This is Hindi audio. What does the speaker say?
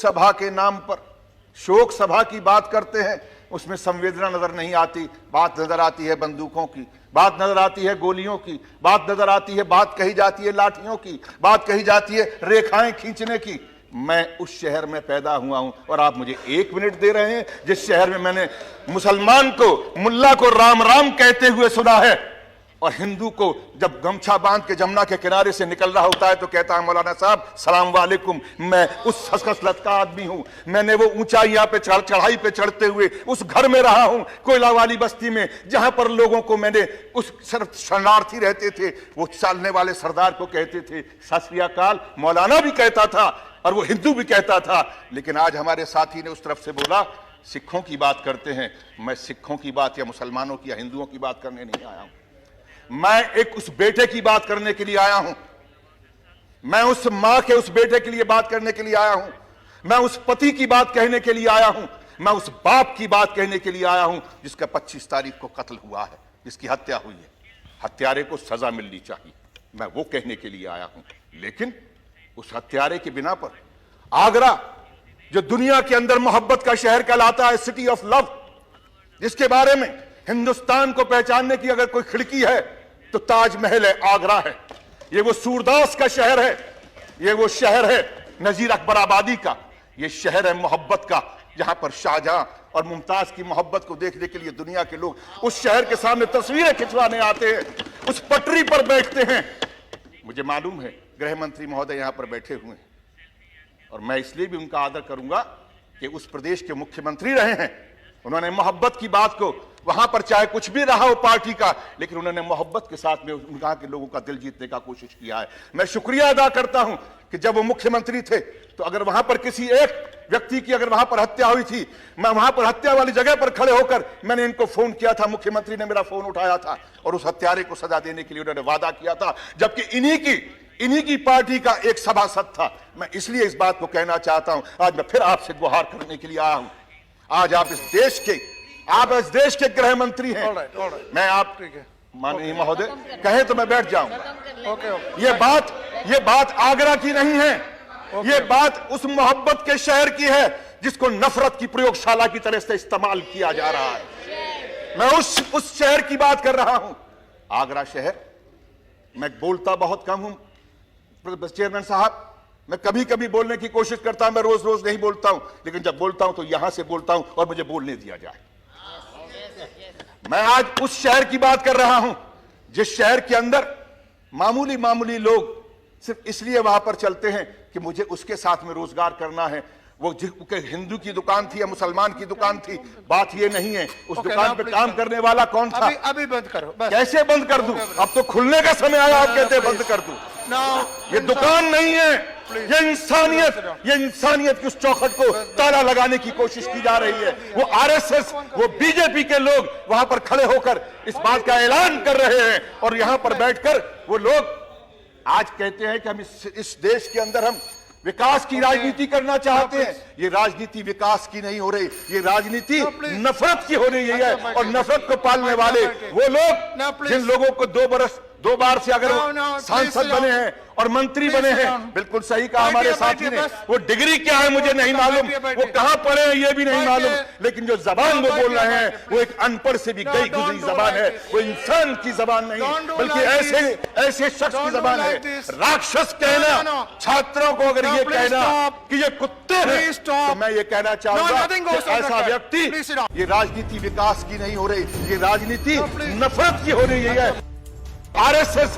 सभा के नाम पर शोक सभा की बात करते हैं, उसमें संवेदना नजर नहीं आती। बात नजर आती है बंदूकों की, बात नजर आती है गोलियों की, बात नजर आती है, बात कही जाती है लाठियों की, बात कही जाती है रेखाएं खींचने की। मैं उस शहर में पैदा हुआ हूं और आप मुझे 1 मिनट दे रहे हैं जिस शहर में मैंने मुसलमान को, मुल्ला को राम राम कहते हुए सुना है, और हिंदू को जब गमछा बांध के जमुना के किनारे से निकल रहा होता है तो कहता है मौलाना साहब सलाम वालेकुम। मैं उस खसखसलत का आदमी हूं। मैंने वो ऊंचाइयां पे चढ़ाई पे चढ़ते हुए उस घर में रहा हूं, कोयला वाली बस्ती में, जहां पर लोगों को मैंने उस शरणार्थी रहते थे, वो चलने वाले सरदार को कहते थे सत श्री अकाल। मौलाना भी कहता था और वो हिंदू भी कहता था। लेकिन आज हमारे साथी ने उस तरफ से बोला सिखों की बात करते हैं। मैं सिखों की बात या मुसलमानों की या हिंदुओं की बात करने नहीं आया हूं। मैं एक उस बेटे की बात करने के लिए आया हूं। मैं उस मां के उस बेटे के लिए बात करने के लिए आया हूं। मैं उस पति की बात कहने के लिए आया हूं। मैं उस बाप की बात कहने के लिए आया हूं जिसका 25 तारीख को कत्ल हुआ है, जिसकी हत्या हुई है। हत्यारे को सजा मिलनी चाहिए, मैं वो कहने के लिए आया हूं। लेकिन उस हत्यारे की बिना पर आगरा, जो दुनिया के अंदर मोहब्बत का शहर कहलाता है, सिटी ऑफ लव, जिसके बारे में हिंदुस्तान को पहचानने की अगर कोई खिड़की है तो ताजमहल है, आगरा है। ये वो सूरदास का शहर है, ये वो शहर है नजीर अकबर आबादी का, ये शहर है मोहब्बत का, जहां पर शाहजहां और मुमताज की मोहब्बत को देखने के लिए दुनिया के लोग उस शहर के सामने तस्वीरें खिंचवाने आते हैं, उस पटरी पर बैठते हैं। मुझे मालूम है गृह मंत्री महोदय यहां पर बैठे हुए हैं और मैं इसलिए भी उनका आदर करूंगा कि उस प्रदेश के मुख्यमंत्री रहे हैं। उन्होंने मोहब्बत की बात को, वहां पर चाहे कुछ भी रहा हो पार्टी का, लेकिन उन्होंने मोहब्बत के साथ में वहां के लोगों का दिल जीतने का कोशिश किया है। मैं शुक्रिया अदा करता हूं कि जब वो मुख्यमंत्री थे तो अगर वहां पर किसी एक व्यक्ति की अगर वहां पर हत्या हुई थी, मैं वहां पर हत्या वाली जगह पर खड़े होकर मैंने इनको फोन किया था, मुख्यमंत्री ने मेरा फोन उठाया था और उस हत्यारे को सजा देने के लिए उन्होंने वादा किया था, जबकि इन्हीं की पार्टी का एक सभासद था। मैं इसलिए इस बात को कहना चाहता हूं, आज मैं फिर आपसे गुहार करने के लिए आया हूं। आज आप इस देश के गृह मंत्री हैं। मैं आप माननीय महोदय कहें तो मैं बैठ जाऊंगा। ये बात आगरा की नहीं है, ये बात उस मोहब्बत के शहर की है जिसको नफरत की प्रयोगशाला की तरह से इस्तेमाल किया जा रहा है। मैं उस शहर की बात कर रहा हूं, आगरा शहर। मैं बोलता बहुत कम हूं चेयरमैन साहब, मैं कभी कभी बोलने की कोशिश करता हूं, मैं रोज रोज नहीं बोलता हूं, लेकिन जब बोलता हूं तो यहां से बोलता हूं और मुझे बोलने दिया जाए। मैं आज उस शहर की बात कर रहा हूं जिस शहर के अंदर मामूली लोग सिर्फ इसलिए वहां पर चलते हैं कि मुझे उसके साथ में रोजगार करना है। वो हिंदू की दुकान थी या मुसलमान की दुकान थी, बात ये नहीं है। उस दुकान पे काम करने वाला कौन था? अभी बंद करो। कैसे बंद कर दूं? अब तो खुलने का समय आया, आप कहते हैं बंद कर दूं। ये दुकान नहीं है, ये इंसानियत की उस चौखट को ताला लगाने की कोशिश की जा रही है। वो आरएसएस, वो बीजेपी के लोग वहां पर खड़े होकर इस बात का ऐलान कर रहे हैं और यहां पर बैठकर वो लोग आज कहते हैं कि हम इस देश के अंदर हम विकास की राजनीति करना चाहते हैं। ये राजनीति विकास की नहीं हो रही, ये राजनीति नफरत की हो रही है। और नफरत को पालने वाले वो लोग जिन लोगों को 2 बार से अगर सांसद बने हैं और मंत्री बने हैं, बिल्कुल सही कहा हमारे साथी ने, वो डिग्री क्या है मुझे नहीं मालूम, वो कहां पढ़े हैं ये भी नहीं मालूम, लेकिन जो जबान वो बोल रहे हैं वो एक अनपढ़ से भी गई गुजरी जबान है। वो इंसान की जबान नहीं बल्कि ऐसे शख्स की जबान है। राक्षस कहना छात्रों को, अगर ये कहना कि ये कुत्ते हैं, तो मैं ये कहना चाहूंगा कि ऐसा व्यक्ति, ये राजनीति विकास की नहीं हो रही, ये राजनीति नफरत की हो रही है। आरएसएस